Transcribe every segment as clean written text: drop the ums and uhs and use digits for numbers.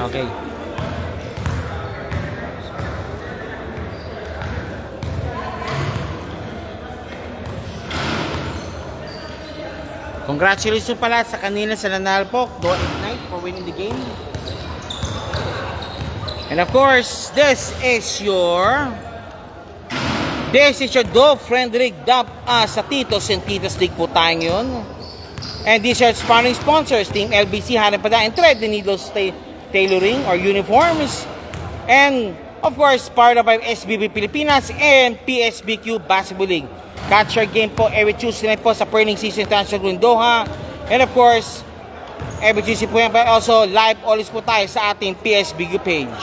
Okay. Congratulations pala sa kanina sa nanalpok. Don't Ignite for winning the game. And of course, this is your Dove Frederick Dub sa Titos and Titos League po tayo ngayon. And these are sponsoring sponsors, Team LBC, Hanap Pada, and Thread the Needles Tailoring or Uniforms. And of course, part of SBB Pilipinas and PSBQ Basketball League. Catch your game po every Tuesday night po sa Burning Season International in Doha. And of course, every Tuesday po yan, but also live always po tayo sa ating PSBQ page.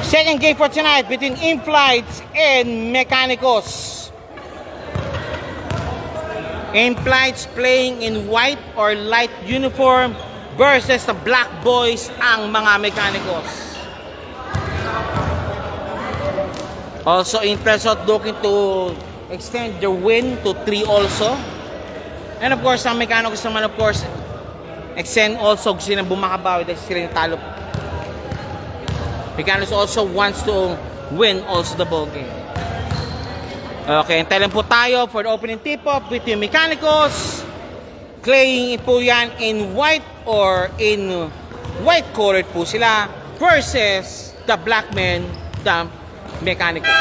Second game for tonight between In-Flights and Mechanicos. In-Flights playing in white or light uniform versus the Black Boys ang mga Mechanicos. Also, In-Flights looking to extend their win to 3 also. And of course, ang Mechanicos naman of course extend also gusto nang bumakabawi dahil sila yung talo. Mechanicos also wants to win also the ball game. Okay, antayin po tayo for the opening tip-off between Mechanicos. Playing po yan in white or in white colored po sila versus the black men, the Mechanicos.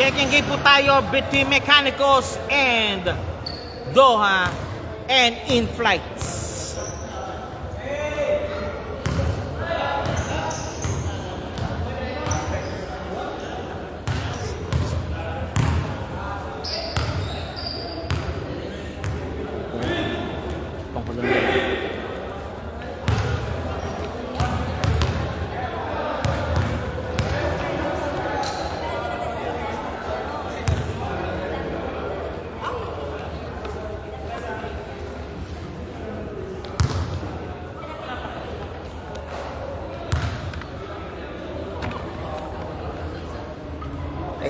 Second game po tayo between Mechanicos and Doha and In-Flights.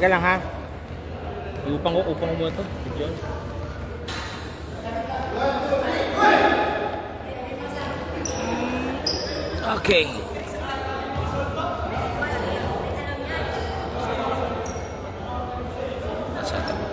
Teka lang ha. Upang ko muna ito. Okay. Nasa tabi.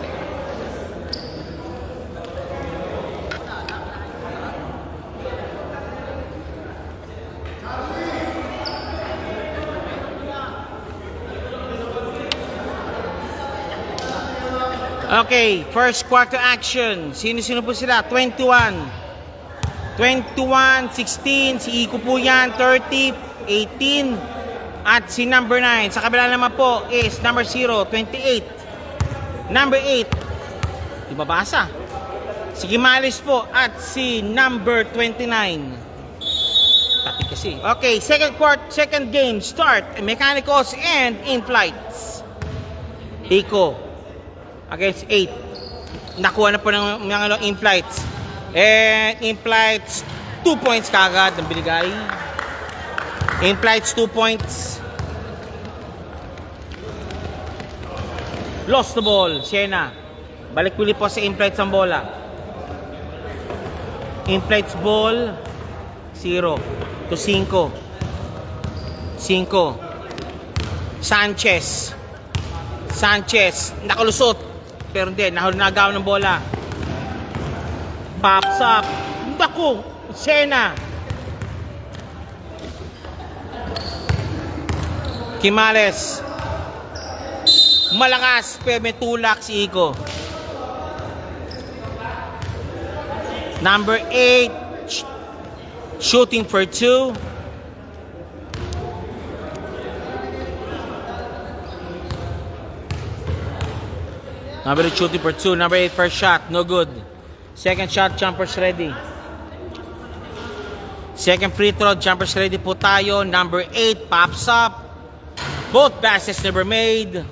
Okay, first quarter action. Sino-sino po sila? 21, 16. Si Iko po yan. 30, 18. At si number 9. Sa kabila naman po is number 0, 28. Number 8. Di mabasa. Si Gimalis po. At si number 29. Tapi kasi. Okay, second game start. Mechanicos and In-Flights. Iko against 8. Nakuha na po ng mga In-Flights. And In-Flights 2 points kagad ng binigay. In-Flights 2 points. Lost the ball. Siena. Balik uli po sa In-Flights ang bola. In-Flights ball 0 to 5. Sanchez nakalusot pero hindi, nagaw ng bola. Pops up Naku! Sena. Quimales. Malakas, pero may tulak si Iko. Number 8, shooting for 2. Number 8, shooting for 2. Number 8, first shot, no good. Second shot, jumpers ready. Second free throw, jumpers ready po tayo. Number 8, pops up. Both baskets never made.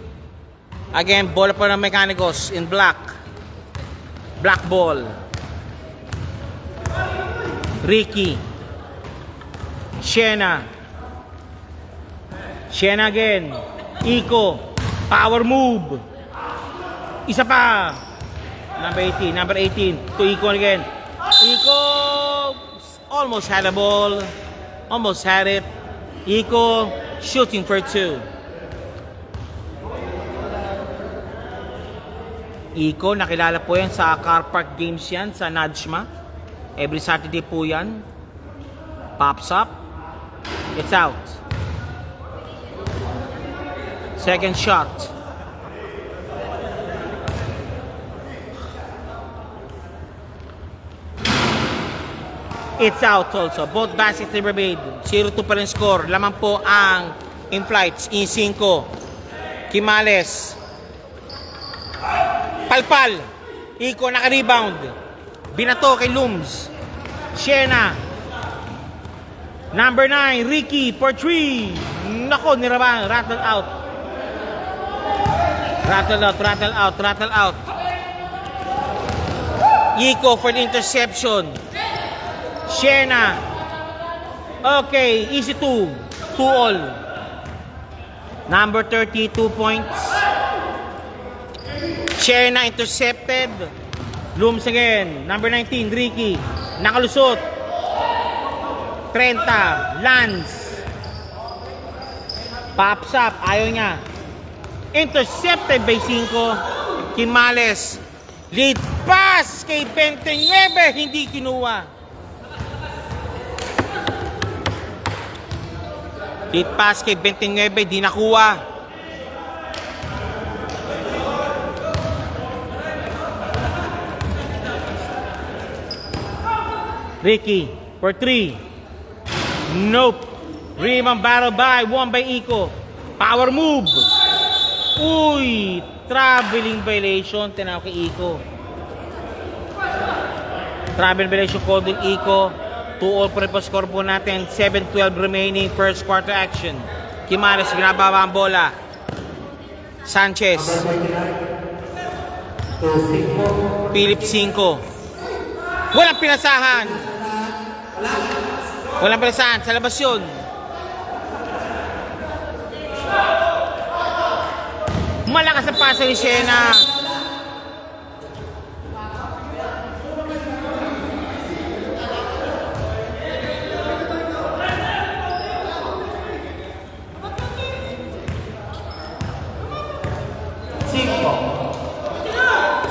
Again, bola po ng Mecanicos in black. Black ball. Ricky. Shena. Shena again. Iko. Power move. Isa pa. Number 18. To Iko again. Iko. Almost had the ball. Almost had it. Iko. Shooting for 2. Iko, nakilala po yan sa car park games yan, sa Najma. Every Saturday po yan. Pops up. It's out. Second shot. It's out also. Both baskets never made. 0-2 pa rin score. Laman po ang in-flights. In 5. Quimales. Palpal. Iko naka-rebound. Binato kay Looms. Shena. Number 9, Ricky for 3. Nako, nirabang. Rattle out. Rattle out. Iko for the interception. Shena. Okay, easy 2. 2-all. Number 30, 2 points. Shena intercepted. Looms again. Number 19, Ricky. Nakalusot. 30. Lance. Pops up. Ayaw niya. Intercepted by 5. Quimales. Lead pass kay 29. Hindi kinuha. Lead pass kay 29. Di nakuha. Ricky for 3. Nope. Rebound battle by 1 by Iko. Power move. Uy, traveling violation. Tinaw kay Iko. Travel violation called in Iko. 2-all po rin po score po natin. 7-12 remaining first quarter action. Quimales binababa ang bola. Sanchez. Philip 5. Walang pinasahan. Walang pinasahan. Sa labas yun. Malakas ang pasa ni Shena.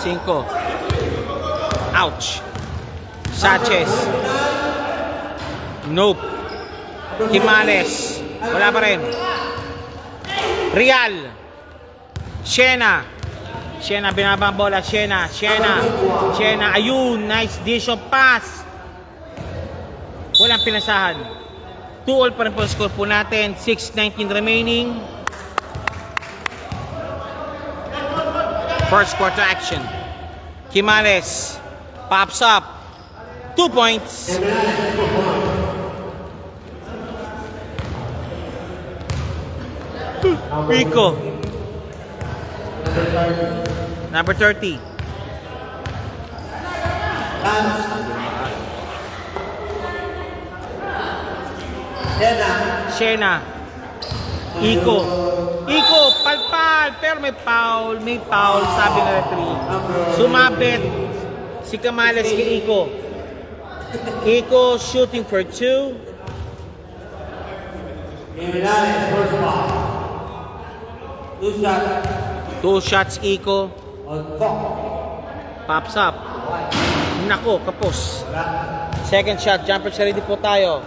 Cinco. Ouch. Sanchez. Nope. Quimales. Wala pa rin. Real. Shena. Shena binaba ang bola. Shena. Ayun. Nice dish of pass. Walang pinasahan. 2-all pa rin po ang score po natin. 6:19 remaining. First quarter action. Quimales pops up. 2 points. Rico. Number 30. Shena. Iko, palpal, pero may foul, sabi ng referee. Sumabit si Quimales kay Iko. Iko shooting for 2. Two shots Iko. Pops up. Nako, kapos. Second shot, jumper ready po tayo.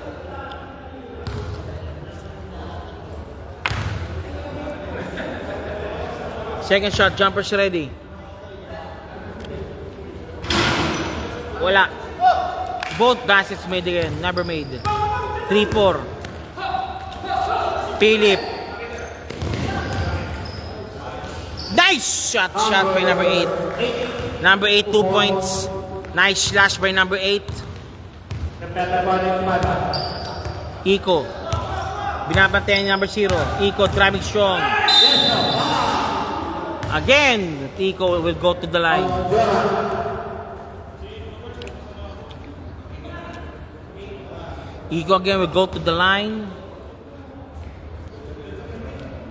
Second shot, jumper ready. Wala. Both baskets made again, never made. 3-4. Philip. Nice shot by number 8. Number 8, 2 points. Nice slash by number 8. Iko. Binabantayan ni number 0. Iko driving strong. Again, Iko will go to the line. Iko again will go to the line.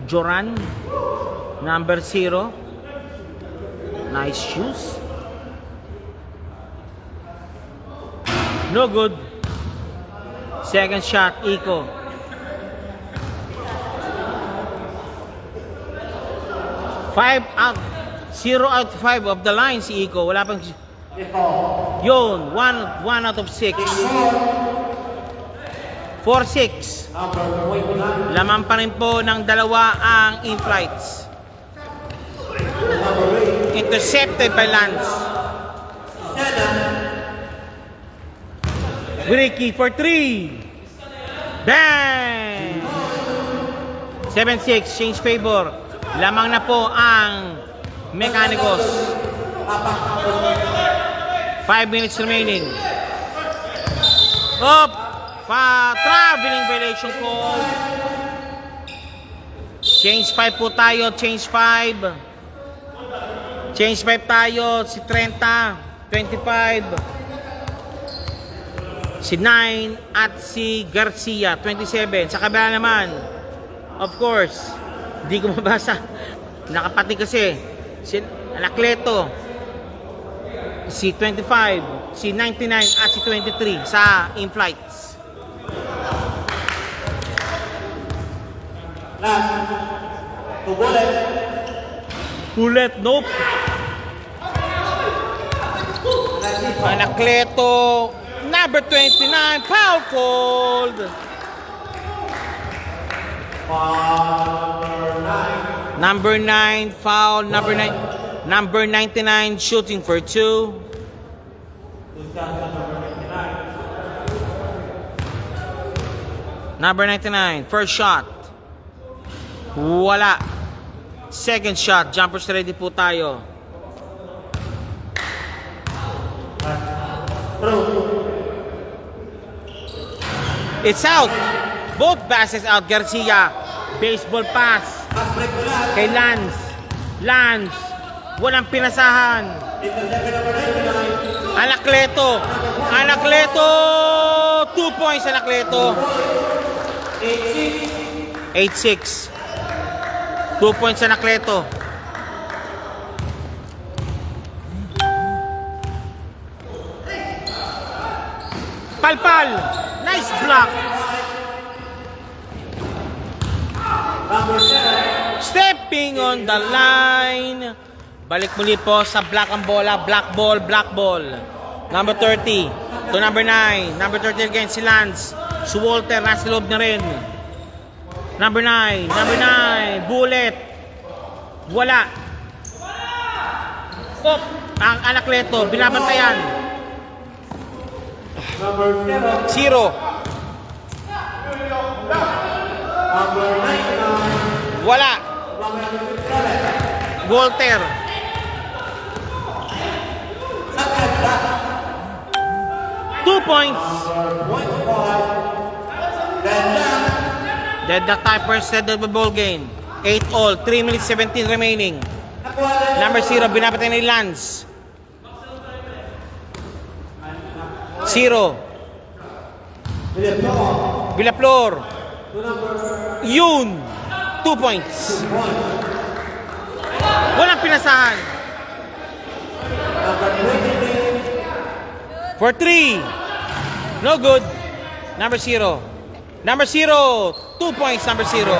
Joran, number 0. Nice shoes. No good. Second shot, Iko. 0 out of 5 of the line si Iko. Wala pang... Yun, 1 out of 6. 4-6. Laman pa rin po ng dalawa ang in-flights. Intercepted by Lance. Ricky for 3. Bang! 7-6, change favor. Lamang na po ang Mechanicos. 5 minutes remaining. Up! Traveling violation call. Change 5 po tayo. Change 5. Change 5 tayo. Si 30, 25. Si 9 at si Garcia, 27. Sa kabila naman, of course, hindi ko mabasa. Nakapati kasi. Si Anacleto, si 25, si 99 at si 23 sa in-flights. Bullet, nope. Anacleto, number 29, foul called. Number 9, foul. Number 99, shooting for 2. Number 99, first shot. Wala. Second shot, jumpers ready po tayo. It's out. Both passes out. Garcia, baseball pass kay Lance. Lance, walang pinasahan. Anacleto. 2 points Anacleto. 8-6. 2 points Anacleto. Palpal. Nice block. Stepping on the line. Balik muli po sa black ang bola. Black ball. Number 30 to number 9. Number 30 again si Lance. Si Walter nasa loob na rin. Number 9. Bullet. Wala. Oh, ang Anacleto. Binabantayan. 0. Wala. Walter. Two points. Dead the typer said of the ball game. 8-all. 3 minutes 17 remaining. Number 0. Binapatay ni Lance. 0. Villaflor. Yun. 2 points. Walang pinasahan. For 3. No good. Number 0. 2 points, number 0.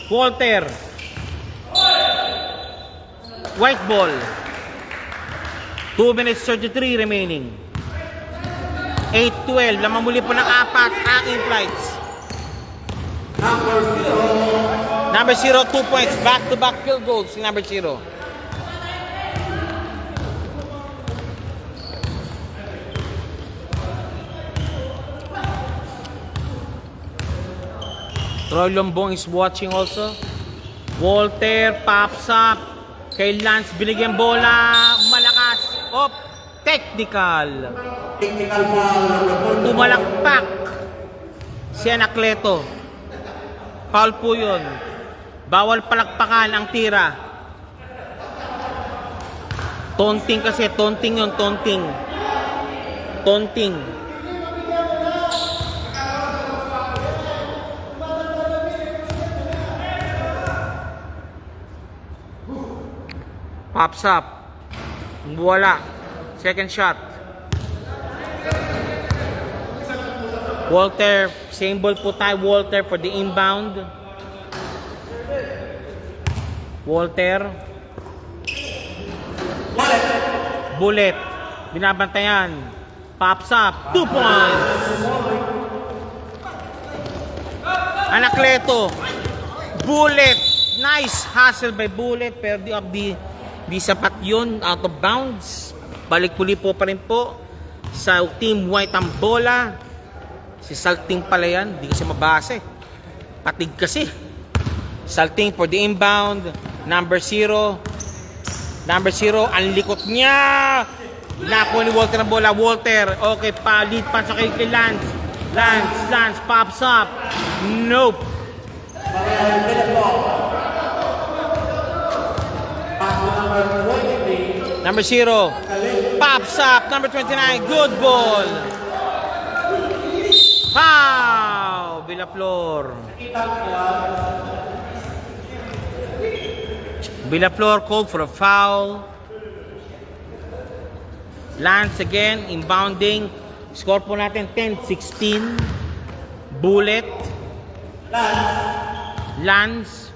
Walter. White ball. 2 minutes 33 remaining. 8-12. Lamang muli po ng 4 aking flights. Number 0, 2 points. Back-to-back field goals si number 0. Troy Lombong is watching also. Walter pops up. Kay Lance binigyan bola. Malakas. Op. Technical. Tumalakpak. Si Anacleto. Foul po yun. Bawal palakpakan ang tira. Taunting kasi. Taunting yun. Taunting. Taunting. Pops up. Wala. Second shot. Walter. Same ball po tayo. Walter for the inbound. Walter. Bullet. Binabantayan. Pops up. 2 points. Anacleto. Bullet. Nice hustle by Bullet. Pero di sapat yun. Out of bounds. Balik-puli po pa rin po sa Team White ang bola. Si Salting pala yan. Di kasi mabase. Patig kasi. Salting for the inbound. Number 0. Number 0. Ang likot niya. Nakuha ni Walter ang bola. Walter. Okay pa. Lead pa sa kay Lance. Lance pops up. Nope. Number 0. Pops up. Number 29. Good ball. Foul. Villaflor. Villaflor called for a foul. Lance again. Inbounding. Score po natin 10-16. Bullet. Lance.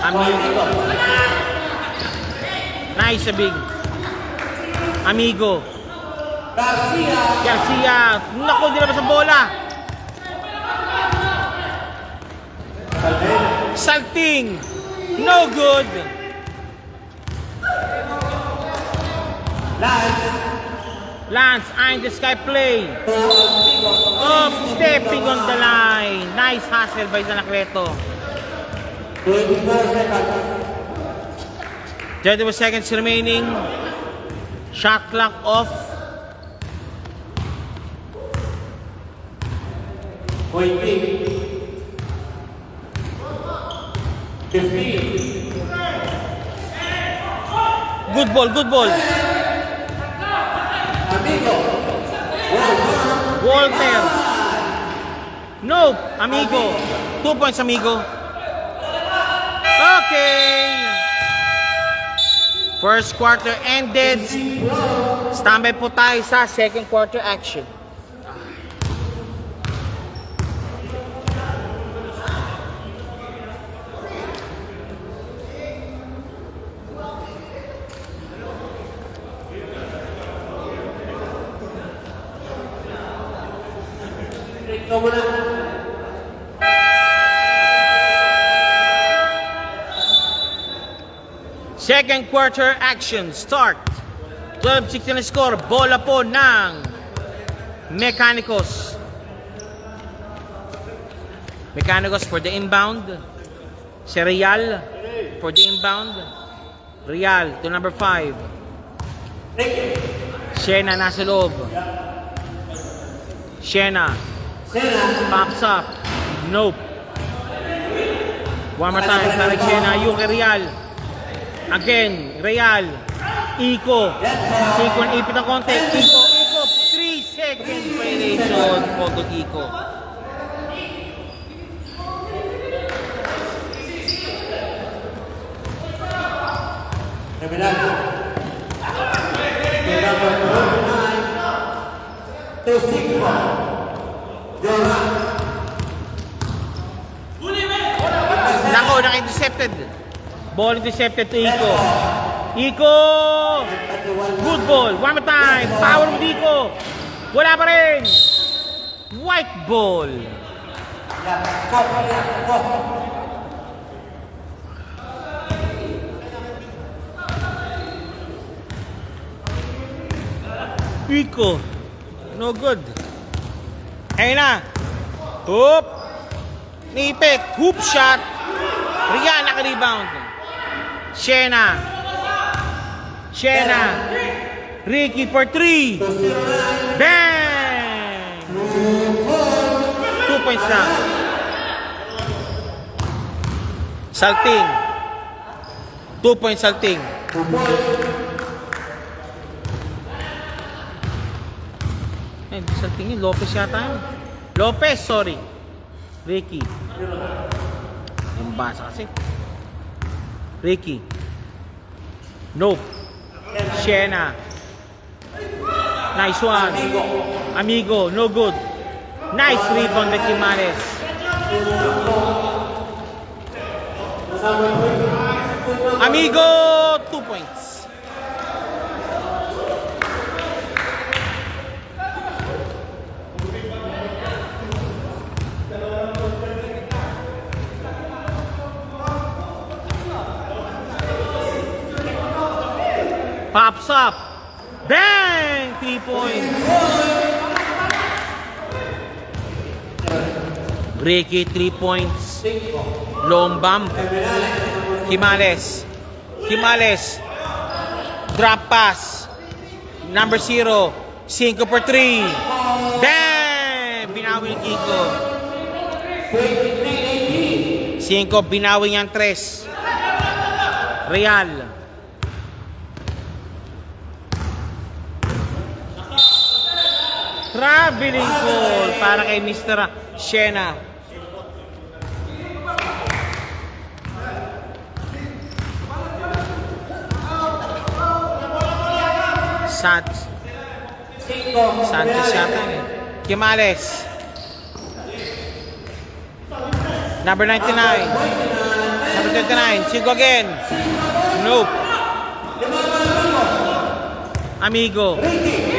Amigo. Nice big. Amigo. Garcia. Naku, di labas ang bola. Salting. No good. Lance, eye in the sky play. Oh, stepping on the line. Nice hustle by Anacleto. 34 seconds remaining. Shot clock off. Good ball, good ball. Walter. Nope, amigo. 2 points, amigo. Okay. First quarter ended. Standby po tayo sa second quarter action. Second quarter action start. 12-16 na score. Bola po ng Mechanicos. Mechanicos for the inbound. Si Real for the inbound. Real to number 5. Shena nasa loob. Shena pops up. Nope. One more time. Tarek Shena. Yung kay Real. Again. Real. Iko. Iko ang ipit ng konti. Iko. 3 seconds violation. Photo Iko. Nako, naka-intercepted. Ball intercepted to Iko. Iko! Good ball. One more time. Power of Iko. Wala pa rin. White ball. Iko. No good. Ayun na. Hoop. Nipik. Hoop shot. Rian naka-rebound. Shena. Ricky for 3. Bang! 2 points na. Salting. 2 points salting. Salting yun. Lopez yata yun. Lopez, sorry. Ricky. Yung basa kasi. Ricky. Nope. Shena. Nice one. Amigo. No good. Nice rebound by Quimales. Amigo. 2 points. Pops up. Bang! 3 points. Ricky, 3 points. Long bump. Quimales. Drop pass. Number 0. 5 for 3. Bang! Binawi ni Kiko. 5, binawi niyang 3. Real. Traveling call para kay Mr. Shena. Sanchez yata eh. Quimales. Number 99. Number 29. Sigo again. Nope. Amigo.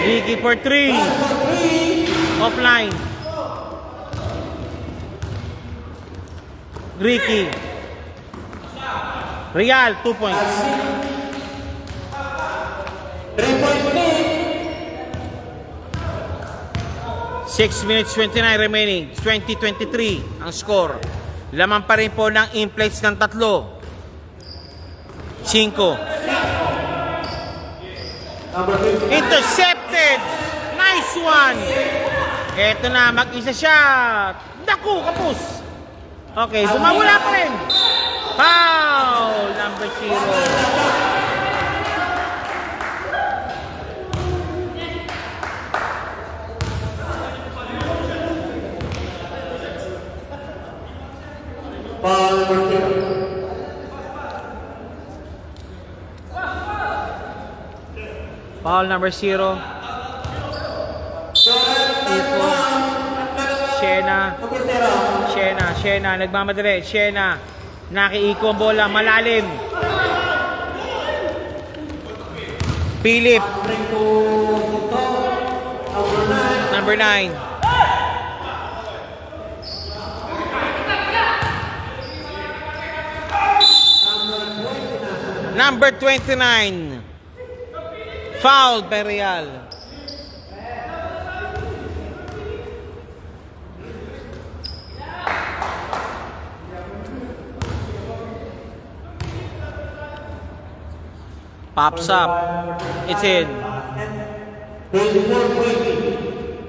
Ricky for 3. Offline. Ricky. Real, 2 points. 6 minutes 29 remaining. 20-23 ang score. Laman pa rin po ng in-plates ng 3. 5. Intercepted. Nice one. Eto na, mag-isa shot. Naku, kapus. Okay, bumawala pa rin. Foul. Number 0. Foul number 0. Shena, nagmamadali. Shena, nakiiko ang bola, malalim. Philip. Number 9. Number 29. Fouled by Real. Pops up. It's in.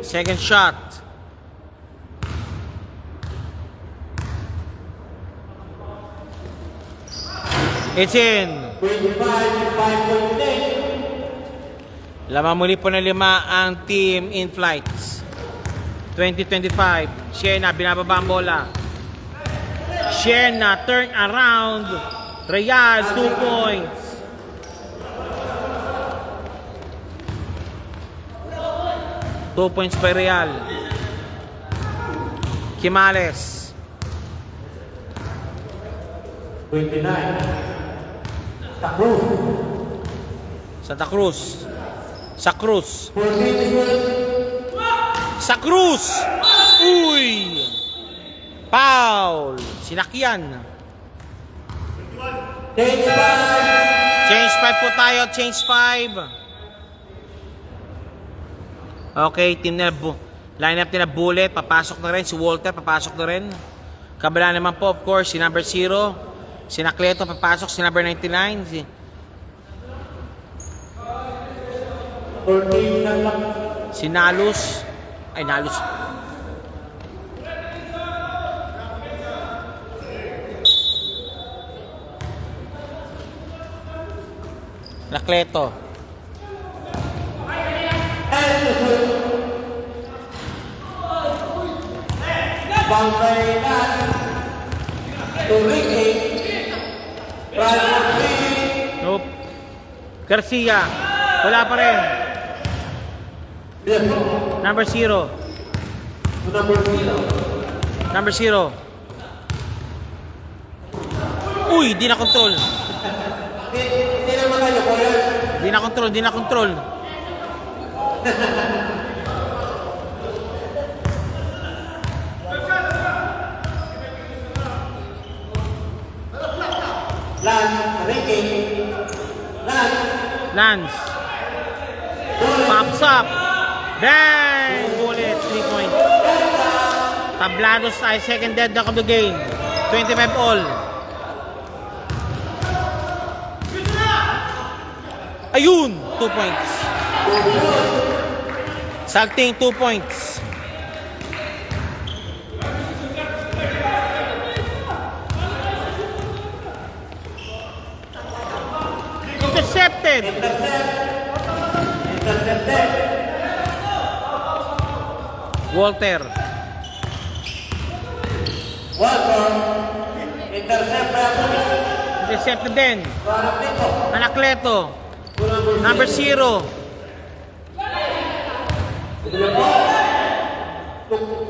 Second shot. It's in. Lamang muli po na 5 ang team in flights. 20-25. Shena, binababa ang bola. Shena, turn around. Real, 2 points. Two points by Real. Quimales. 29. Sa Cruz. Santa Cruz. Sa Cruz. 14. Sa Cruz! Uy! Foul! Sinakyan. Change 5. Change 5 po tayo. Change 5. Okay, team na lineup nila Bullet. Papasok na rin. Si Walter papasok na rin. Kabila naman po, of course, si number 0. Si Nacleto papasok. Si number 99. 14 na lang. Si Nalus. Ay, Nalus. Nacleto. Boundary na. Ricky. Nope. Garcia. Wala pa rin. Number 0. Number 0. Number 0. Uy, di na control. Hindi naman kayo po yan. Di na control, di na control. Ricky. Lance. Pops up. Bang! Bullet, 3 points. Tablados tayo, second dead of the game. 25 all. Ayun! 2 points. Salting 2 points. Intercepted. Walter. Intercepted din. Anacleto. Number 0.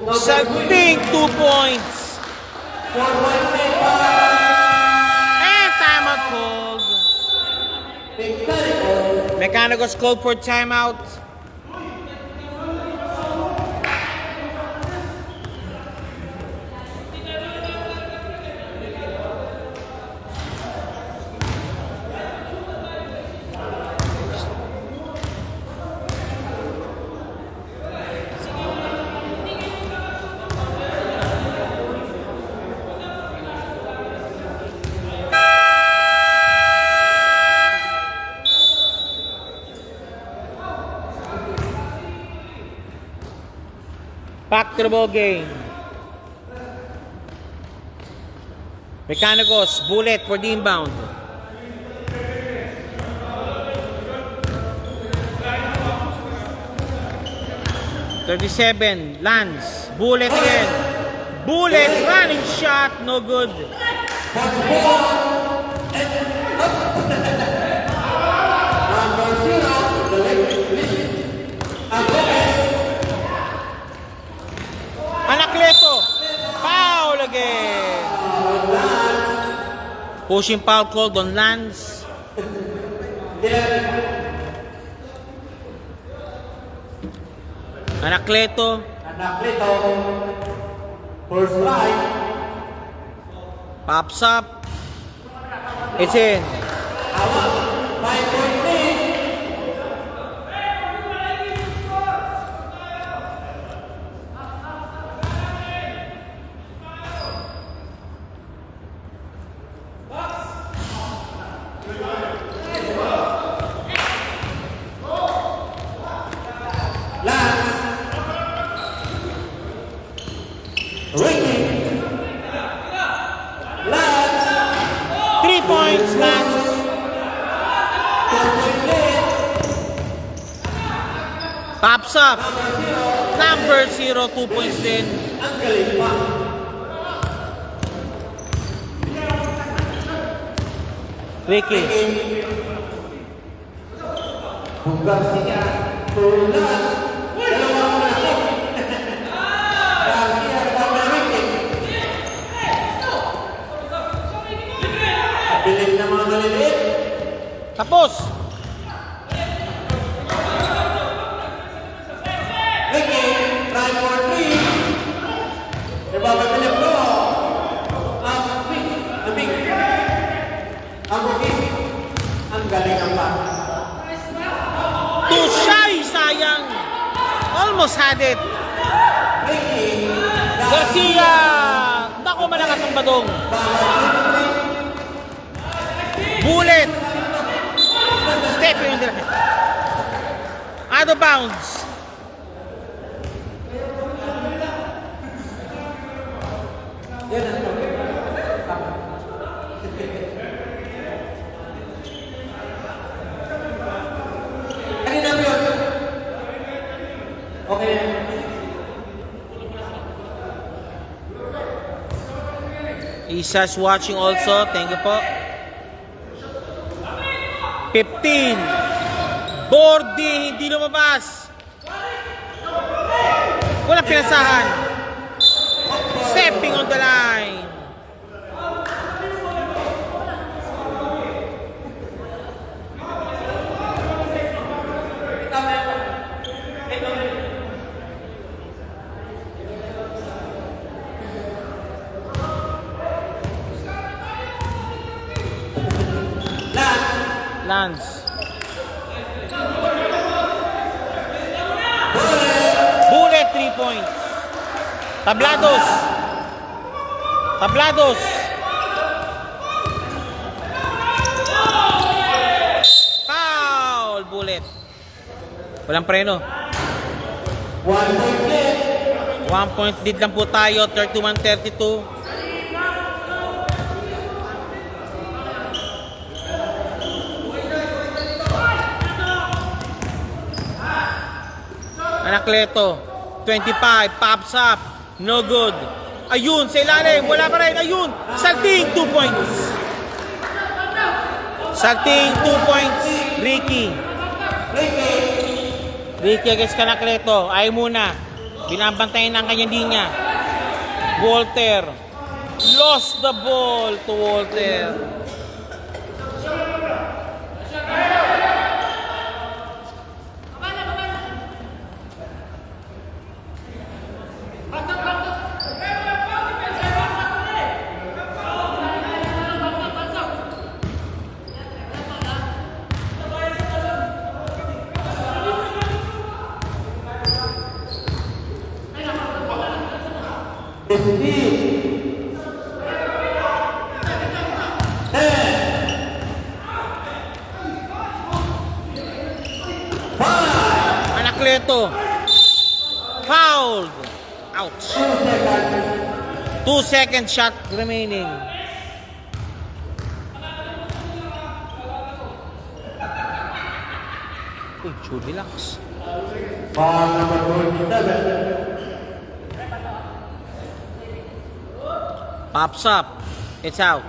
Salting 2 points. And timeout called. Mechanicals called for timeout. Back to the ball game. Mechanicals, Bullet for the inbound. .37, Lance, Bullet again. Bullet, running shot, no good. Anacleto, foul again. Pushing foul called on Lance. Anacleto. First strike. Pops up. It's in. 5-14. Ricky. 3 points, Lance. Pops up. Number 0, 2 points din. Ang galing pa. Ricky. Garcia. Tulan. Dalawang natin. Garcia. Ricky. Bilis na mga maliliit. Tapos. Ricky, try for 3. Nabababilib ko. Ang big. Ang bugis. Ang galing ang pa. Too shy, sayang. Almost had it. Ricky, Garcia. Naku, malakas ang badong. Bullet. Step yun nila. Out of bounds. Kanina mo yun? Okay na. Isa's watching also. Thank you po. 15. Boarding. Hindi lumabas. Walang pinasahan. Stepping on the line. Lance. Bullet 3 points. Tablados. Tablados. Foul. Bullet. Walang preno. 1 point lead. 1 point lead lang po tayo. 31-32. Anacleto, 25, pops up, no good. Ayun, sa ilalim, wala pa rin, ayun, salting, 2 points. Salting, 2 points, Ricky. Ricky against Anacleto, ay muna, binabantayan ng kanyang linya. Walter, lost the ball to Walter. Anacleto, fouled. Ouch. 2 second shot remaining. Uy, Chudilax. Foul number 47. Pops up. It's out.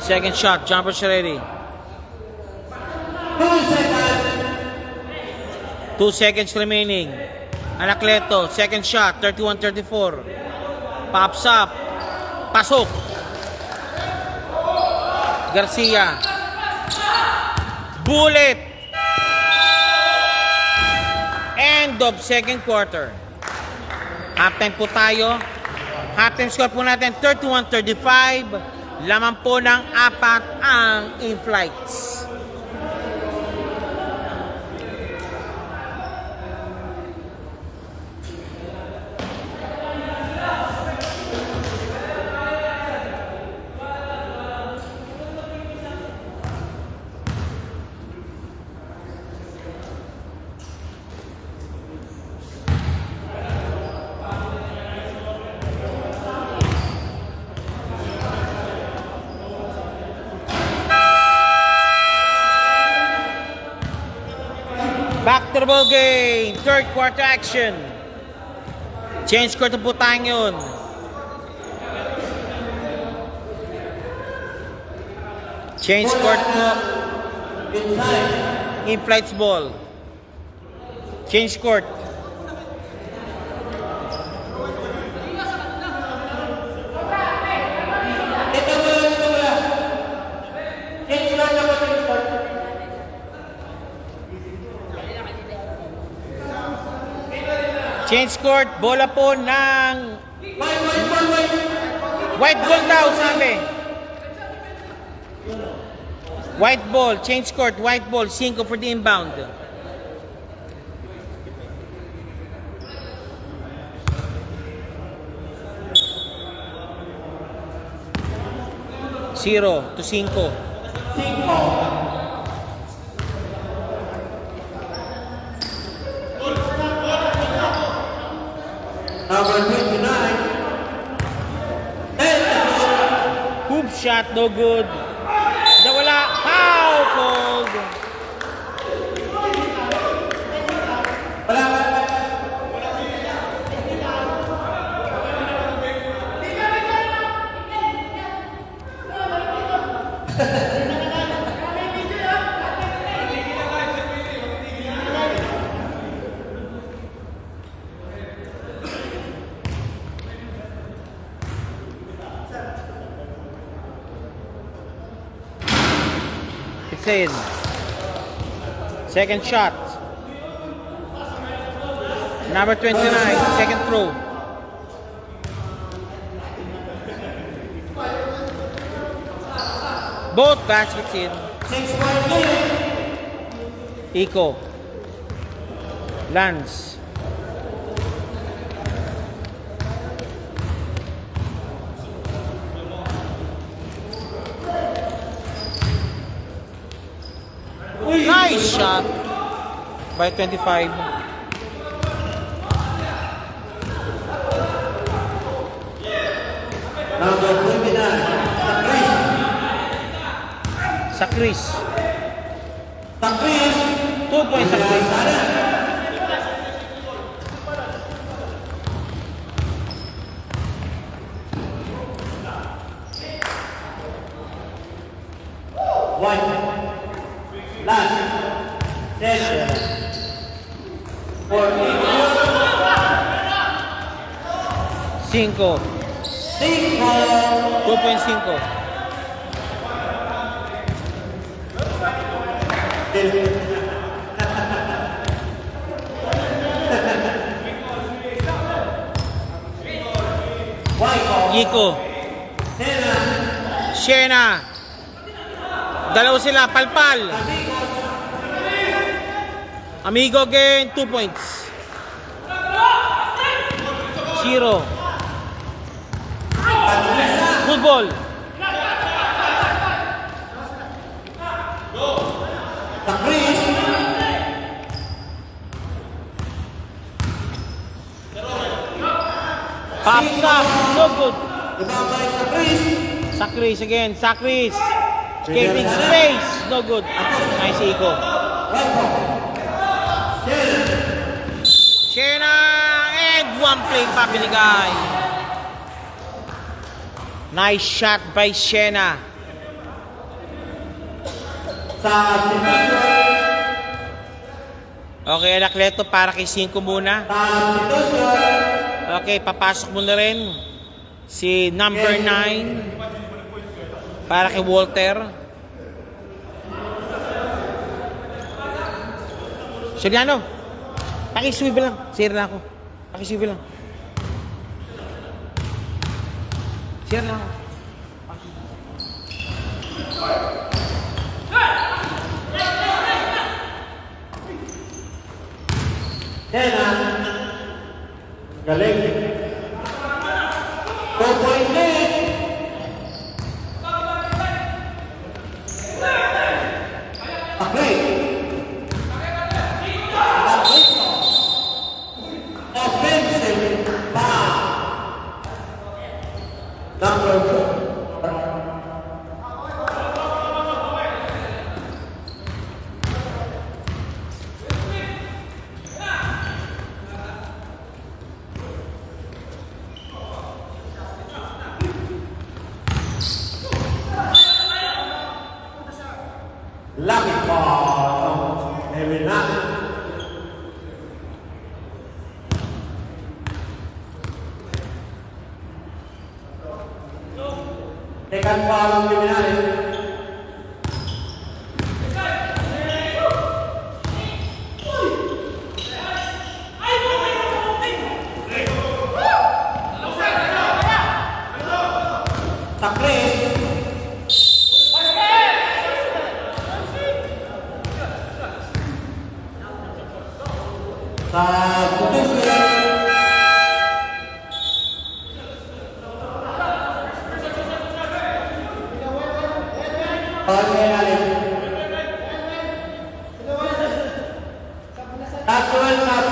Second shot. Jumper's ready. 2 seconds. 2 seconds remaining. Anacleto. Second shot. 31-34. Pops up. Pasok. Garcia. Bullet. End of second quarter. Halftime po tayo. Halftime score po natin 31-35. Laman po ng 4 ang in-flights. Back to the ball game. Third quarter action. Change court na po tayo ngayon. Change court po. In-flights ball. Change court. Change court, bola po ng white ball daw, sabi. White ball, change court, white ball, 5 for the inbound. Zero to 5. Number 29. Hoop shot, no good. Nawala, foul called. It's in. Second shot. Number 29, second throw. Both baskets in. 6-point lead. Iko. Lance. Nice shot by 25. Number 29. Sa Chris. Takris. 2 points sa Chris. White. Last. 10. 14. 5. 2.5. Iko. Shena. Dalawa sila, palpal. Amigo again, 2 points. 0. Good ball. Takris. Pops up, no good. Ibabay Takris. Sakris again, Sakris. Escaping space, no good. Nice Iko. Right ball. Shena, and one play pa binigay. Nice shot by Shena. Sa Titution. Okay, Anacleto para kay 5 muna. Sa Titution. Okay, papasok mo na rin si number 9 para kay Walter. Soriano, pakiswivel lang. Share na ako. Pakiswivel lang. Share na ako. Hena. Galing. 4-point lead. Takris. Offensive foul. Number 4. Lucky ball. Every night. Second foul ng Luminari. Sa Chris. Sa Butis. Natural cup.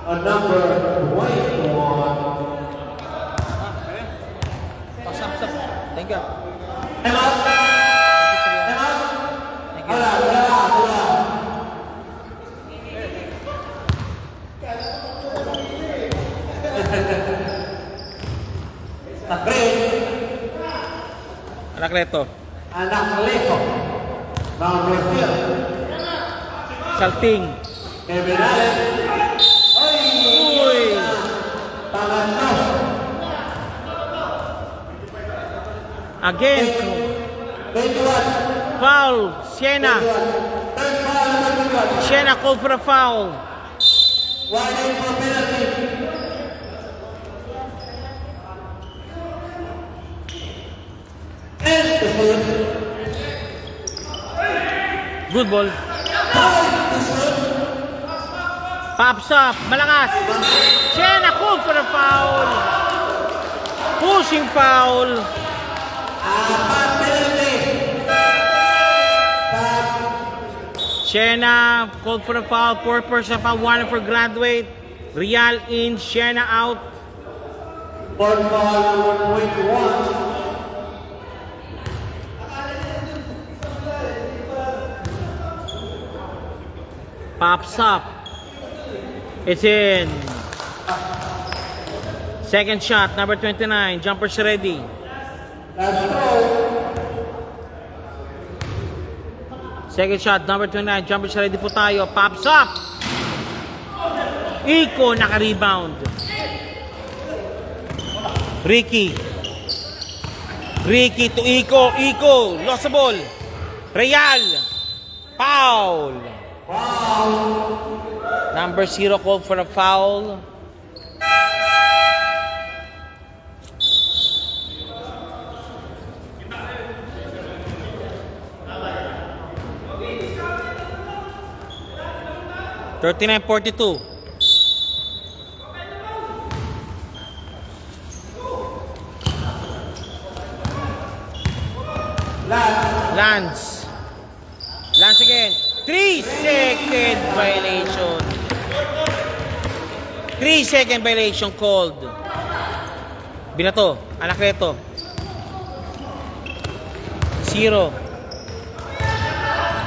A number 21. Pasap-sap. Thank you. Time out. Time out. Wala. Sa Chris. Anak Leto. Anak Leto. Mga Brazil. Salting. Kevin Allen. Uy! Tangan na. Again. 21. Foul. Siena. 21. Third foul number 21. Siena called for a foul. 1-8 for penalty. And the foot. Good ball. Pops up. Malakas. Siena called for a foul. Pushing foul. Apat penalty. Siena called for a foul. 4 person foul. 1 for graduate. Real in. Siena out. Fourth foul number 21. Pops up. It's in. Second shot, number 29. Jumpers ready. Last throw. Second shot, number 29. Jumpers ready po tayo. Pops up. Iko, naka-rebound. Ricky to Iko. Iko, lost the ball. Real. Foul. Wow. Number 0 called for a foul. $39-42. Lance again. 3-second violation. 3-second violation called. Binato. Anak Leto. 0.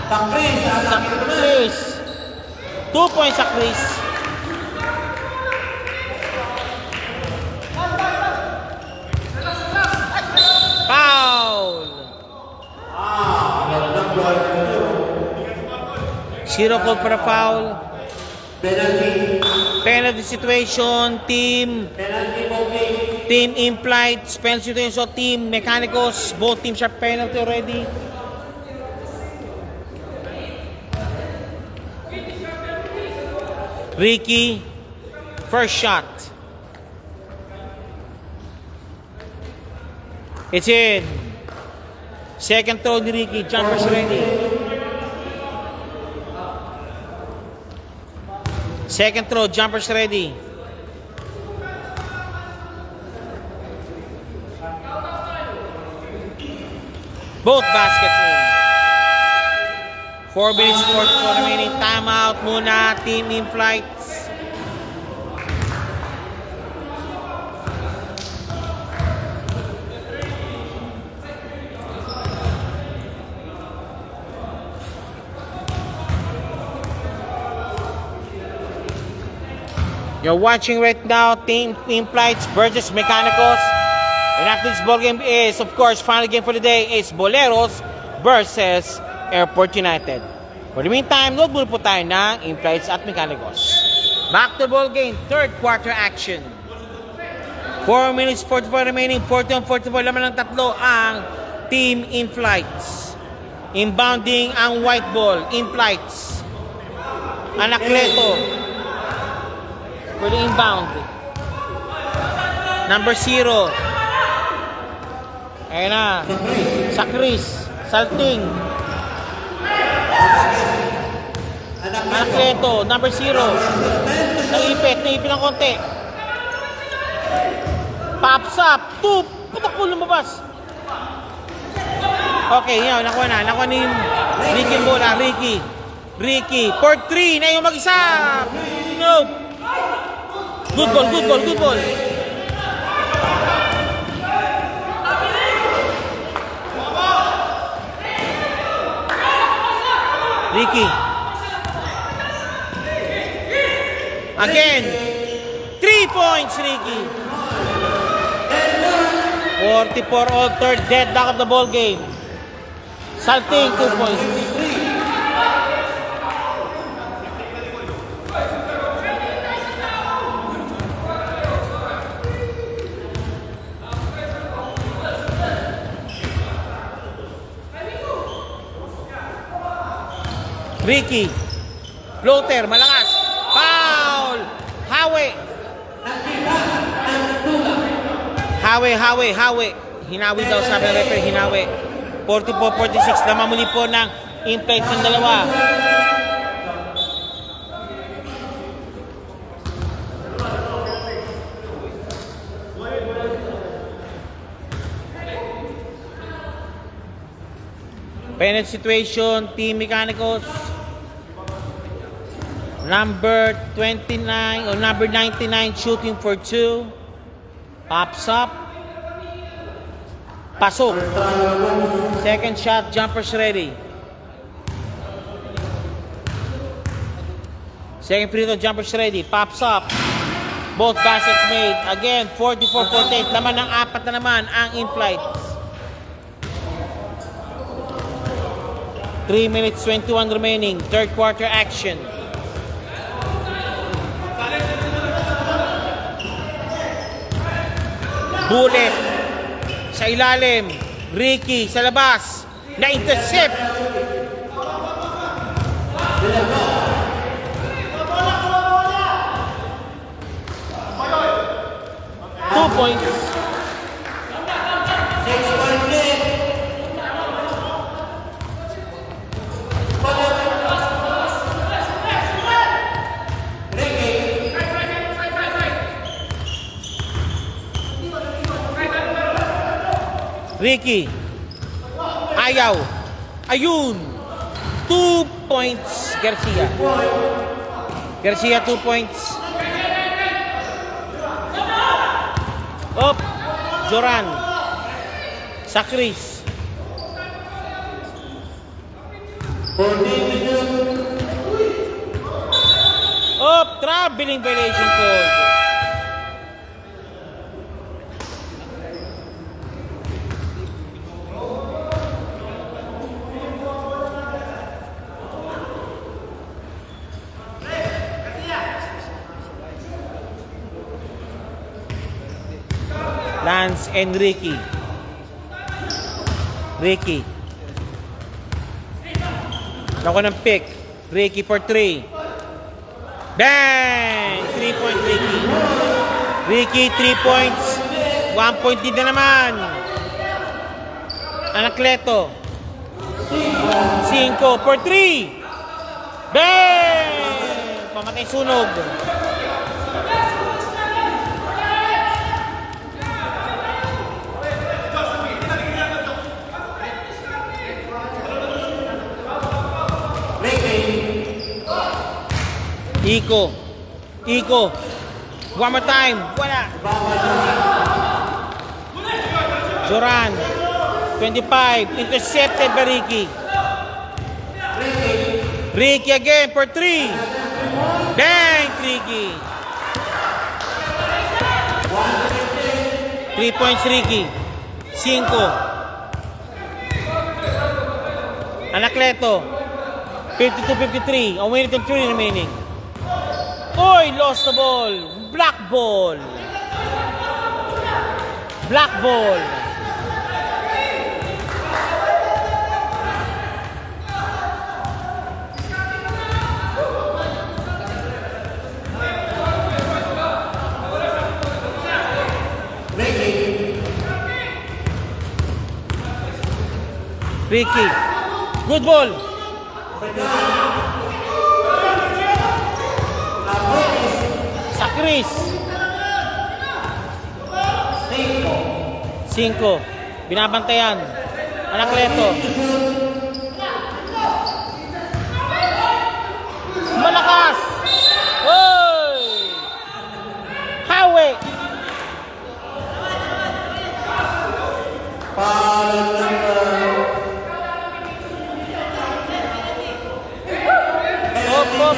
Sa Chris. Sa Chris. 2 points sa Chris. Foul. Number 0 called for a foul. penalty. Penalty situation. Team implied. Penalty situation. Team Mechanicos. Both teams are penalty already. Ricky, first shot. It's in. Second throw ni Ricky. Jumpers ready. Second throw. Jumpers ready. Both baskets in. 4 minutes 44 remaining. Timeout muna. Team in flights. You're watching right now Team Flights versus Mechanicals. And after this ball game is, of course, final game for the day is Boleros versus Airport United. For the meantime, load muna po tayo ng Team Flights at Mechanicals. Back to ball game, third quarter action. 4 minutes 44 remaining, 41-44, laman ng tatlo ang Team In Flights. Inbounding ang white ball, In Flights. Anacleto for the inbound. Number 0. Ayan na. Sakris. Salting. Anacleto, number 0. Naipit ng konti. Pops up. Putak ko lumabas. Okay, yun. Nakuha ni Ricky yung bola. Ricky. For 3. Na yung mag-isa. Nope. Good ball. Ricky. Again. 3 points, Ricky. 44 all third, dead back of the ball game. Salting, 2 points. Ricky. Floater, malakas. Foul! Hawi. Hinawi daw, sabi ng referee, hinawi. 44-46, naman muli po ng impact ng dalawa. Penalty situation, Team Mechanicals. Number 29 or number 99 shooting for 2. Pops up. Pasok. Second shot, jumpers ready. Second free throw, jumpers ready. Pops up. Both baskets made. Again, 44-48. Laman ng 4 na naman ang in-flight. 3 minutes 21 remaining. Third quarter action. Bullet sa ilalim. Ricky sa labas. Na-intercept. Two points. Ricky. Ayaw. Ayun. 2 points. Garcia, 2 points. Up. Joran. Sakris. Up. Traveling violation code. Lance and Ricky. Nakuha ng pick. Ricky for 3. Bang! 3-point Ricky. Ricky, 3 points. 1 point din na naman. Anacleto. 5 for 3. Bang! Pamatay sunog. Iko. One more time. Wala. Joran. 25. Intercepted by Ricky. Ricky again for 3. Bang, Ricky. 3 points Ricky. 5. Anacleto. 52-53. A minute and 3 remaining. Oy, lost the ball. Black ball. Black ball. Ricky. Good ball. Sa Chris. 5. Binabantayan. Anacleto. Malakas. Oy! Hawi. Up.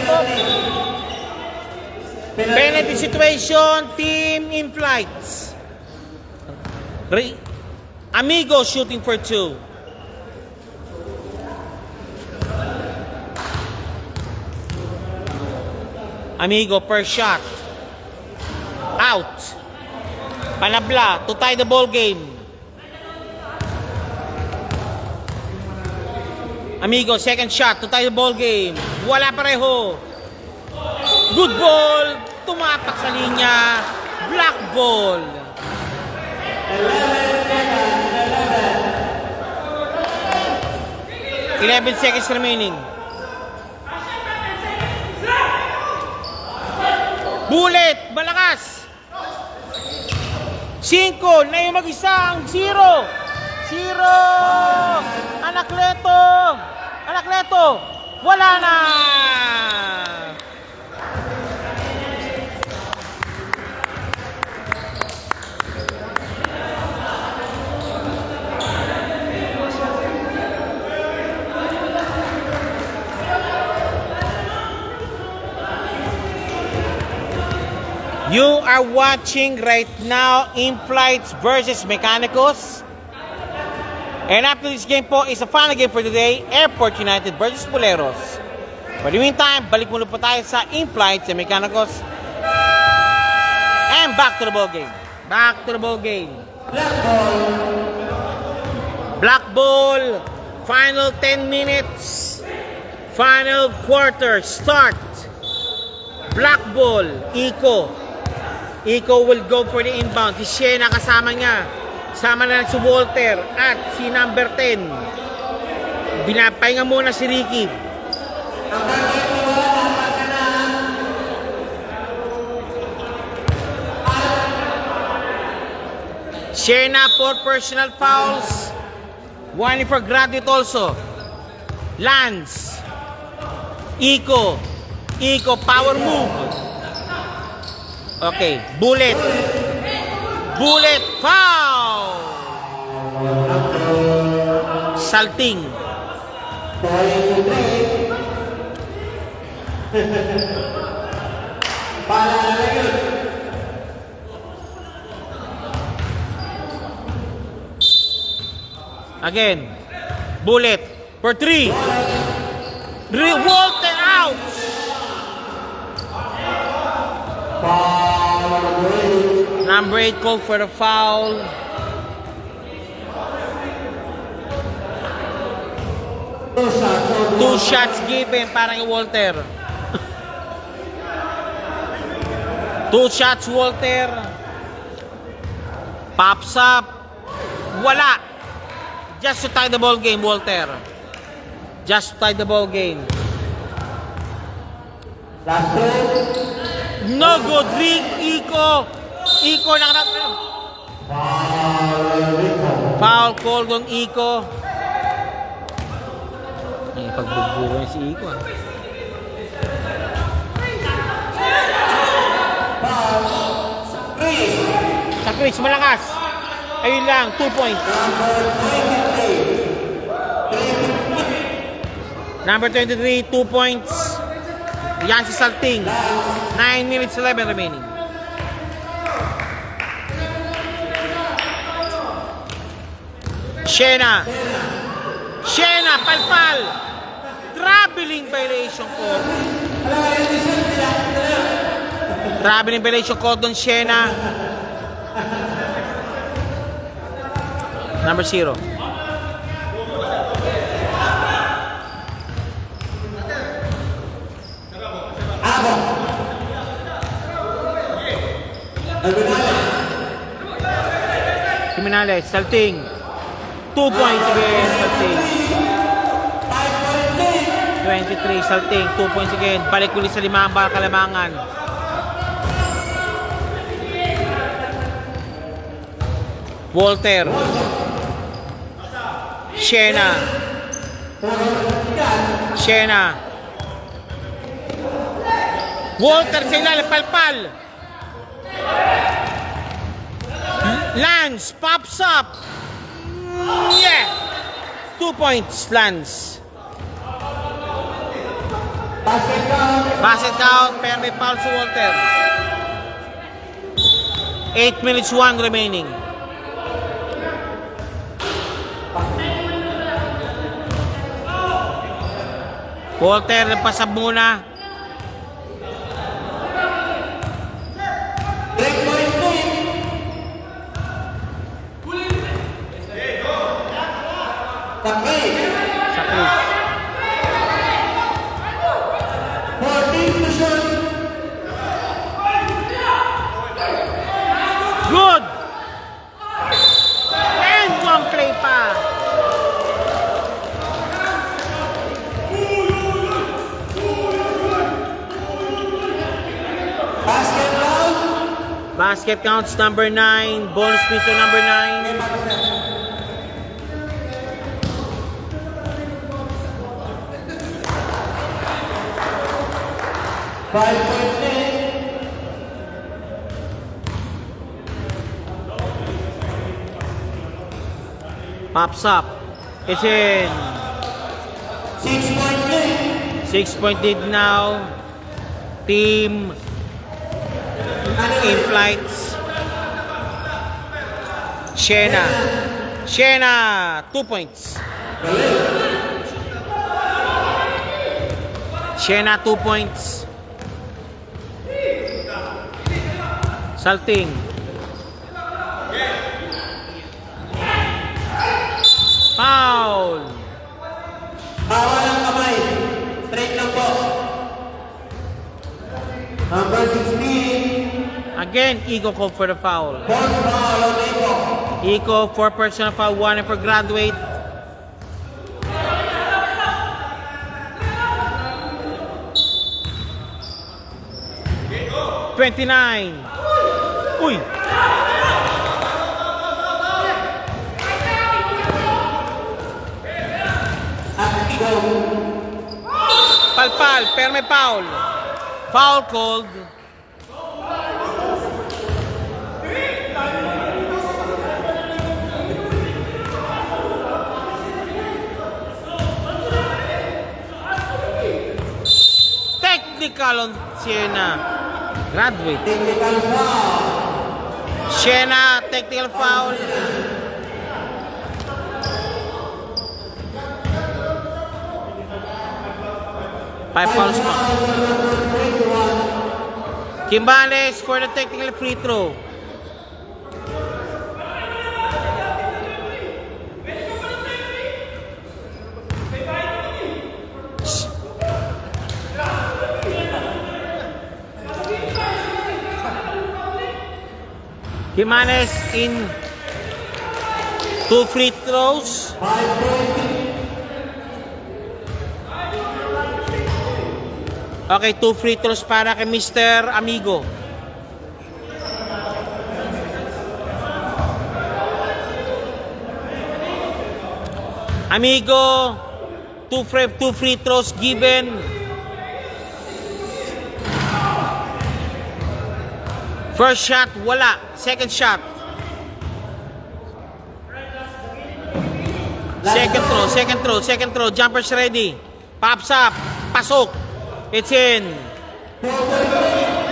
Penalty situation, team in flights. Amigo shooting for 2. Amigo per shot. Out. Panabla to tie the ball game. Amigo, second shot to tie the ball game. Wala pareho. Good ball. Tumatak sa linya. Black ball. 11 seconds remaining. Bullet. Malakas. 5. Na yung mag-isang. 0. Anacleto. Wala na. You are watching right now In-Flights versus Mecanicos. And after this game po is the final game for today, Airport United versus Boleros. For the meantime, balik muna po tayo sa In-Flights and Mecanicos. And back to the ball game. Black ball. Final 10 minutes. Final quarter. Start. Black ball. Iko will go for the inbound. Si Shena kasama niya. Sama na si Walter at si number 10. Binapahinga muna si Ricky. Shena for personal fouls. One for graduate also. Lance. Iko power move. Okay, Bullet, foul! Salting. Again, Bullet for 3. Walter out! Number 8 called for the foul. Two shots given para kay Walter. 2 shots Walter. Pops up. Wala. Just to tie the ball game, Walter. Just to tie the ball game. No good. Iko na foul call ng Iko. Pagbugbugan si Iko. Sa Chris, malakas. Ayun lang, 2 points. Number 23, 2 points. Yan si Salting. 9 minutes 11 remaining. Shena. Shena, palpal. Traveling violation code. Traveling violation code on Shena. Number 0. Criminales, salting. 2 points again, salting. 23, salting. 2 points again. Balik ulit sa limang kalamangan. Walter. Shena. Shena. Walter sa ilalim, palpal. Lance pops up. Yeah. 2 points, Lance. Basket count, pero may foul si Walter. 8 minutes 1 remaining. Walter, napasab muna. Sa Chris. Good! And one play pa. Basket counts number 9. Bonus free throw number 9. Pops up. It's in. 6-point lead. 6-point lead now. Team in flights. Shena. Shena, 2 points. Shena, 2 points. Salting. Foul. Bawal ang kamay. Straight lang po. Number 16. Again, Ego called for the foul. Fourth foul on Ego. Ego, 4 personal foul, 1 for graduate. $29. Uy! At Ego. Palpal, pero may foul. Foul called. Technical on Siena. Graduate. Technical foul. Siena, technical foul. Five fouls pa. Kimbales for the technical free throw. Jimenez in 2 free throws. 5-point. Okay, 2 free throws para kay Mr. Amigo. Amigo, 2 free throws given. First shot, wala. Second shot. Second throw. Jumpers ready. Pops up. Pasok. It's in.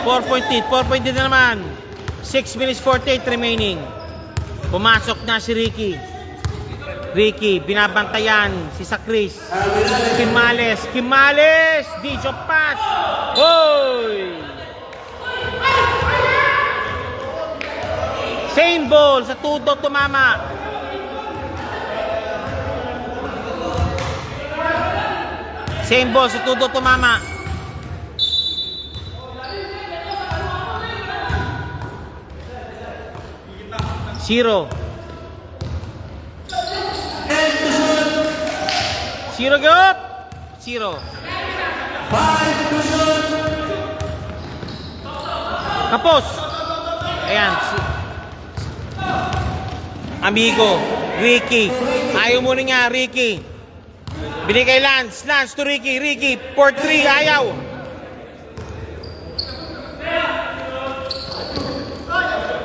4-point lead na naman. 6 minutes 48 remaining. Pumasok na si Ricky. Ricky, binabantayan si Sakris. Kimales, Dijo pass. Hoy! Same ball, sa tudo tumama. Same ball, sa tudo tumama. Zero. Zero gap. Zero. Kapos. Ayan. Amigo. Ricky. Ayaw mo niya, Ricky. Binigay Lance. Lance to Ricky. Ricky. 4-3. Ayaw.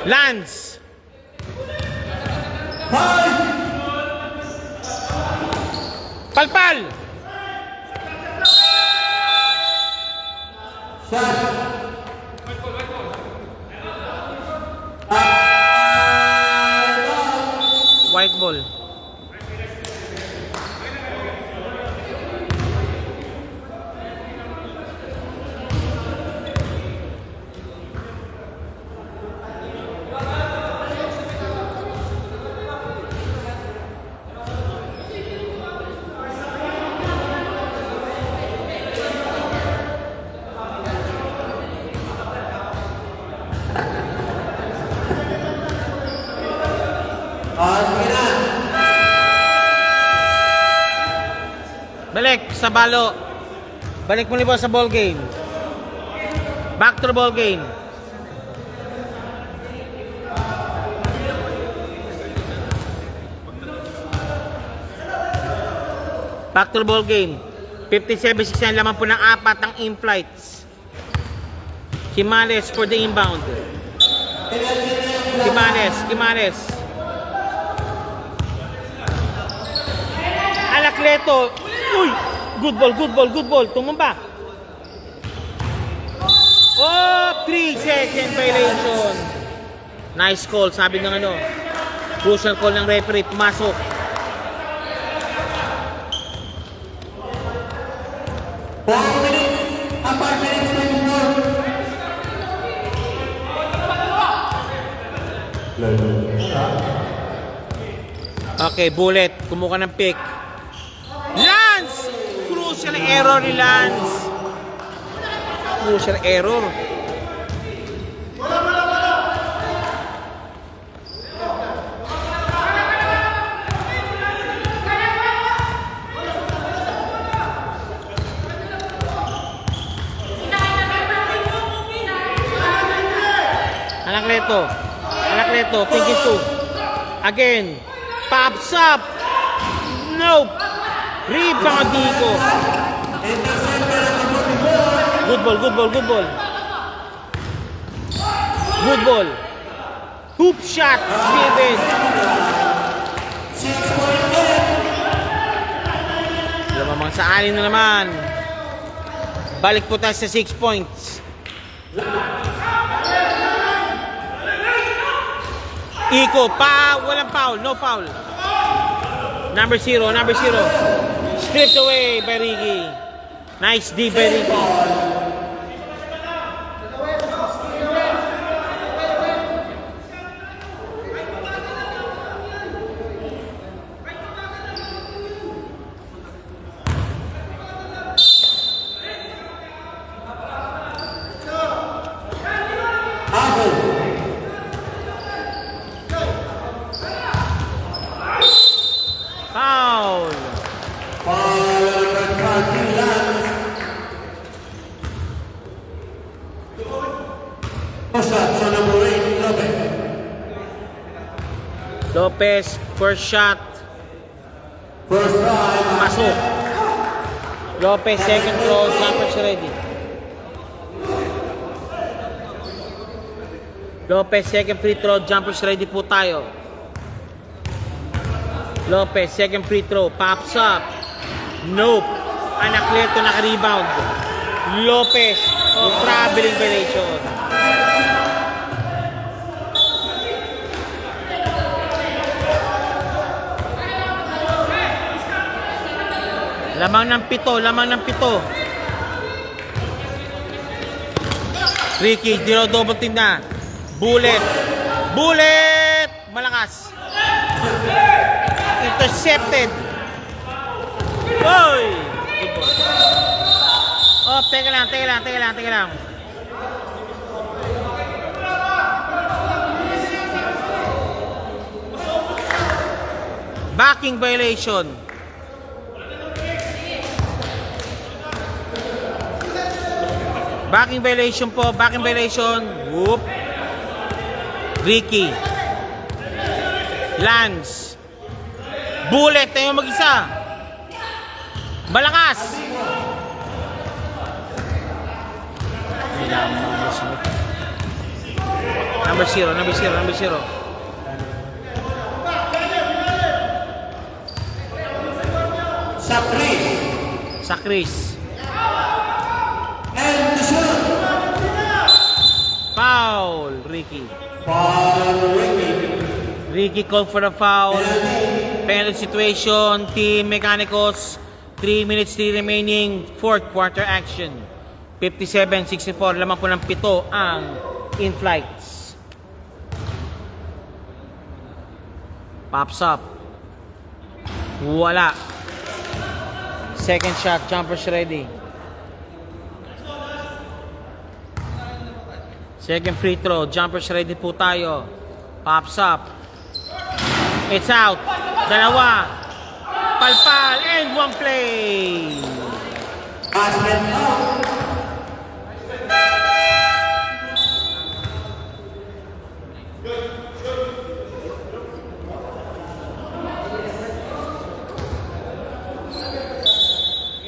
Lance. Palpal. White ball. Balik sa balo. Balik mo libo sa ball game. Back to the ball game. Back to the ball game. 57-69 lamang po ng apat ang in-flights. Kimales for the inbound. Kimales. Anacleto. Uy! Good ball. Tumumba. Oh! 3-second violation. Nice call, sabi ng ano. Crucial call ng referee. Pumasok. Okay, Bullet. Kumuha ng pick. Lance! Crucial error ni Lance. Crucial error. Anacleto, thinking two. Again. Pops up. Nope. Rebound Dico. Good ball. Hoop shot. Steven. Lamang sa anin na naman. Balik po tayo sa 6 points. Iko pa, walang foul, no foul. Number 0. Stripped away by Ricky. Nice D by Ricky. Foul. Lopez, first shot. Masuk. Lopez, second throw, jumpers ready. Lopez, second free throw, jumpers ready po tayo. Lopez, second free throw, pops up. Nope. Anacleto naka-rebound. Lopez, traveling violation. Lamang ng 7, lamang ng 7. Ricky, double team na. Bullet. Bullet! Malakas. Intercepted. Oy! Oh, teka lang. Backing violation. Backing violation po. Backing violation. Whoop. Ricky. Lance. Bullet. Tayo mag-isa. Malakas. Number 0. Sa Chris. And the shot. Foul, Ricky. Foul, Ricky. Ricky called for a foul. Penalty situation. Team Mechanicals. 3 minutes still remaining. Fourth quarter action. 57-64. Lamang po ng 7 ang in-flights. Pops up. Wala. Second shot. Jumpers ready. Second free throw. Jumpers ready po tayo. Pops up. It's out. Dalawa. Palpal. And one play. Basket out.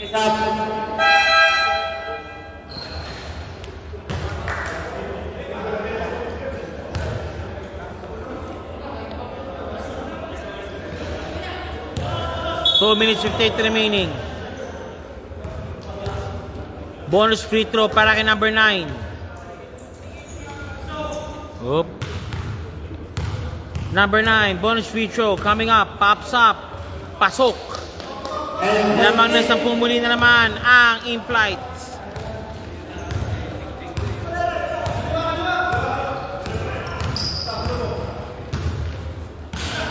It's up. Two minutes 58 remaining. Bonus free throw para kay number 9. Oop. Number 9, bonus free throw coming up, pops up, pasok. Lamang na 10 muli na naman ang in-flights.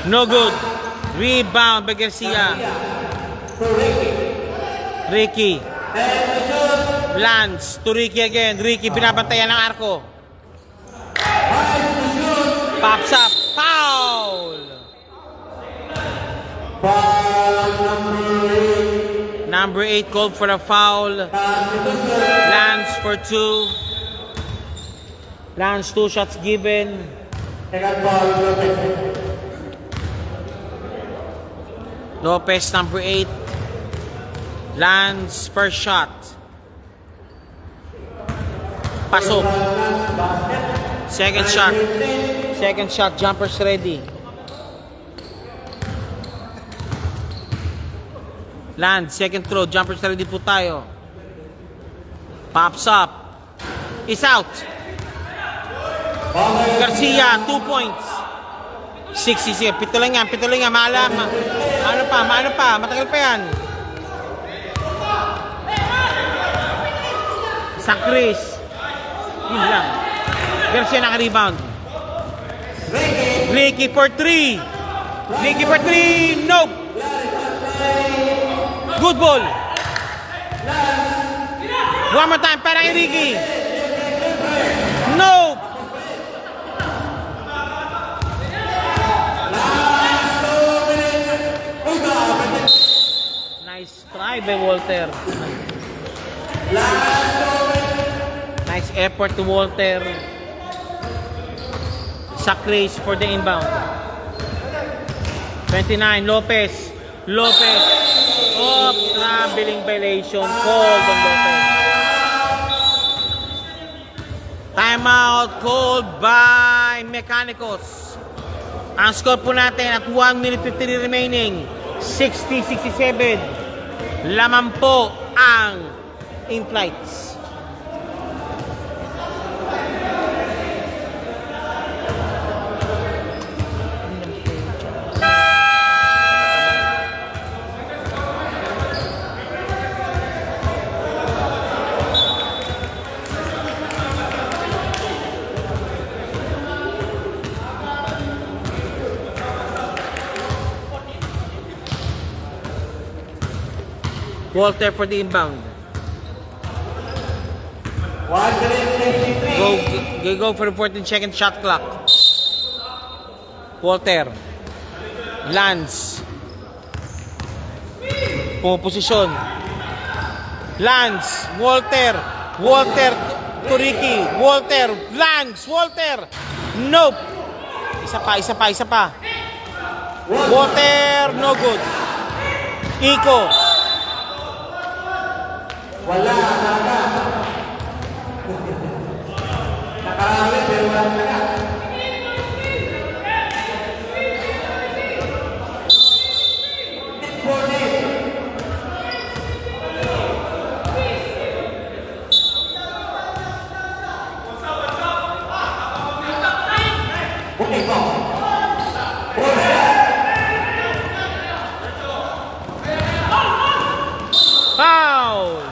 No good. Rebound by Garcia. Ricky. Lance to Ricky again. Ricky binabantayan ng arko. Pops up. Foul. Number 8 called for a foul. Lance for 2. Lance 2 shots given. Lopez number 8. Lance first shot. Pasok. Second shot. Second shot. Jumpers ready. Land. Second throw. Jumpers ready po tayo. Pops up. Is out. Garcia 2 points. 60. Pito lang yan. Maalam. Ano pa? Matagal pa yan. Sa Chris. Yun lang. Garcia naka-rebound. Ricky for 3. Nope. Good ball. One more time para kay Ricky. Nope. Nice try by Walter. Nice effort to Walter. Sacres for the inbound. 29, Lopez. Oh, traveling violation called on Lopez. Timeout called by Mechanicals. Ang score po natin at 1 minute 53 remaining. 60-67. Laman po ang in-flights. Walter for the inbound. 123. Go for the 14-second shot clock. Walter. Lance. Posisyon. Lance. Walter. Walter to Ricky. Walter. Lance. Walter. Nope. Isa pa. Walter. No good. Iko. Wala. Nakarami pero wala na. Foul!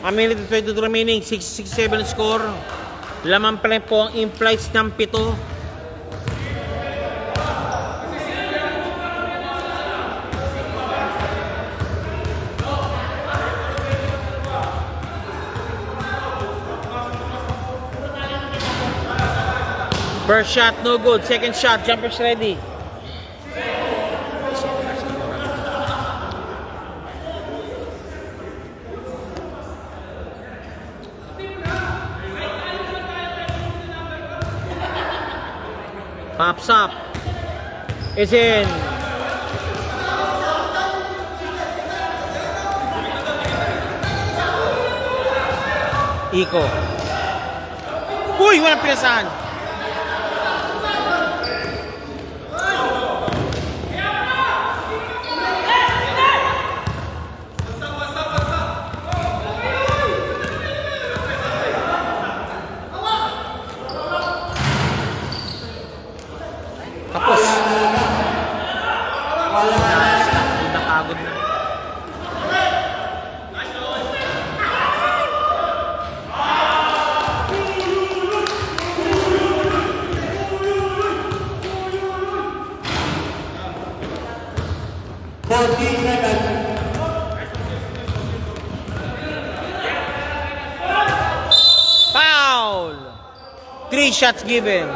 A minute and 22 remaining, 6-7 score. Laman pa rin po ang in-flights ng 7. First shot, no good. Second shot, jumpers ready. Pops up. It's in. Iko. Uy, walang pinasahan. Tapos. Napagod na. Foul. 3 shots given.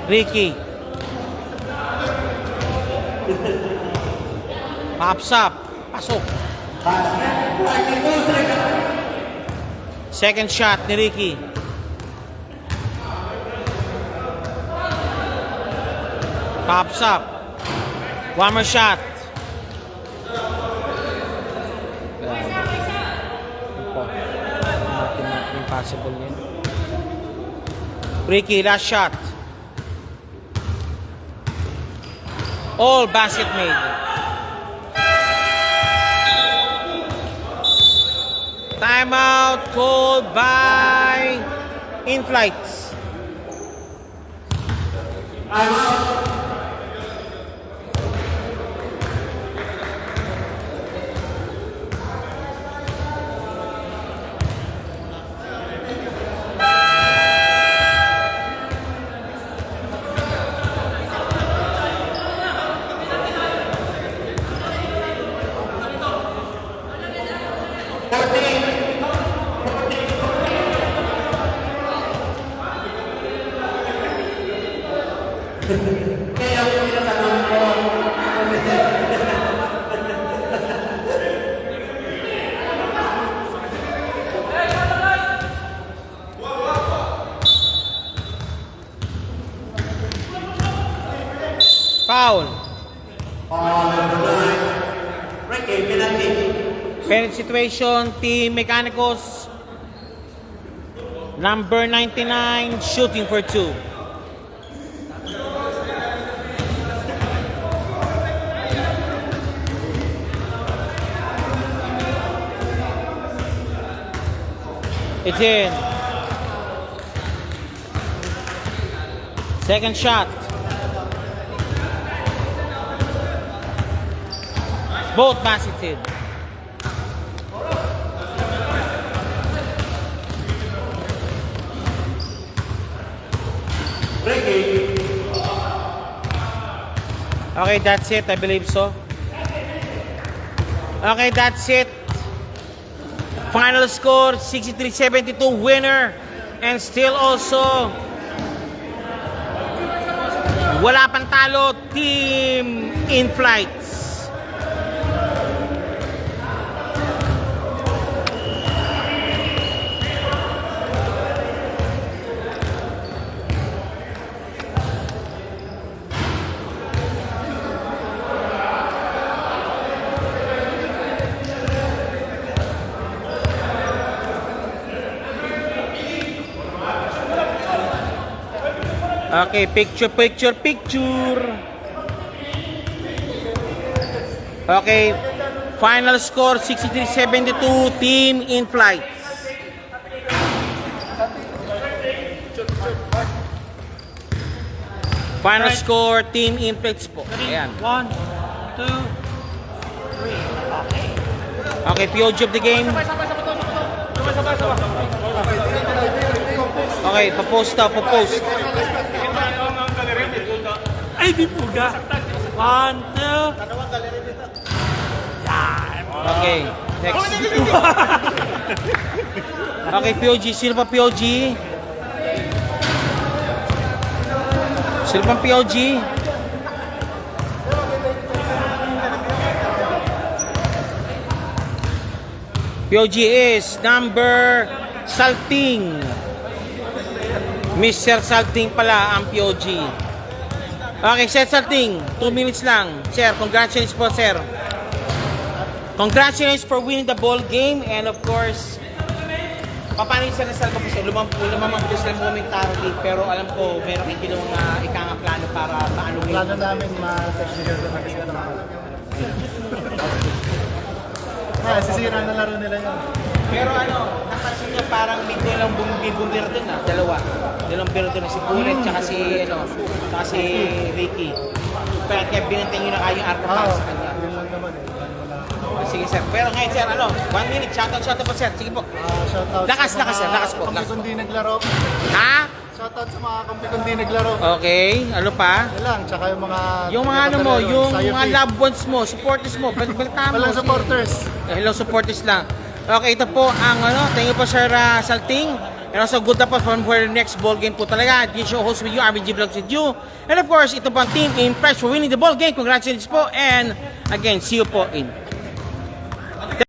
Ricky. Pops up. Pasok. Second shot ni Ricky. Pops up. One more shot. Impossible yan. Ricky, last shot. All basket made. Timeout called by in-flights. Timeout. Kaya ang pinatanong ko, Foul. Ricky, penalty. Penalty situation, Team Mechanicals. Number 99, shooting for 2. It's in. Second shot. Both baskets hit. Break game. Okay, that's it. I believe so. Okay, that's it. Final score, 63-72 winner. And still also, wala pang talo, Team In Flights. Okay, picture. Okay, final score 63-72 Team In Flights. Final score Team In Flights po. Ayan. 1, 2, 3. Okay, POG of the game. Okay, papost daw, papost. Ay, di puga. 1, 2. Yan. Okay, next. Okay, POG. Sino pa POG? Sino pang POG? POG is number Salting. Mr. Salting pala ang POG. Okay, Sir Salting, 2 minutes lang. Sir, congratulations po, sir. Congratulations for winning the ball game. And of course, paano yung sinasal ko po sir? Lumamang po sila komentaro dito. Pero alam ko, meron kayo ginawang ikang plano para paano Plano namin ma-technical na mag-isip sisira na laro nila yun. Pero ano, napansin niyo parang may dalang bumibumir dun ah. Dalawang biro dun si Bullet, tsaka si Ricky. Kaya binantay niyo na kayo yung arco para sa kanya. Yun lang naman eh. Wala. Sige sir. Pero ngayon sir, 1 minute, shoutout po sir. Sige po. Shoutout Lakas, sa mga sir. Lakas po. kampi kundi naglaro. Ha? Shoutout sa mga kampi kundi naglaro. Okay, ano pa? Yan lang, tsaka yung mga... Yung mga ano mo, taga-Tagalog, yung Sayo mga Fit. loved ones mo, supporters mo, balita mo. Walang supporters. Hello supporters lang. Okay, ito po ang thank you po Sir Salting. And also good luck po for the next ball game po talaga. This show host with you, RBG Vlogs with you. And of course, ito po ang team in prize for winning the ball game. Congratulations po and again, see you po in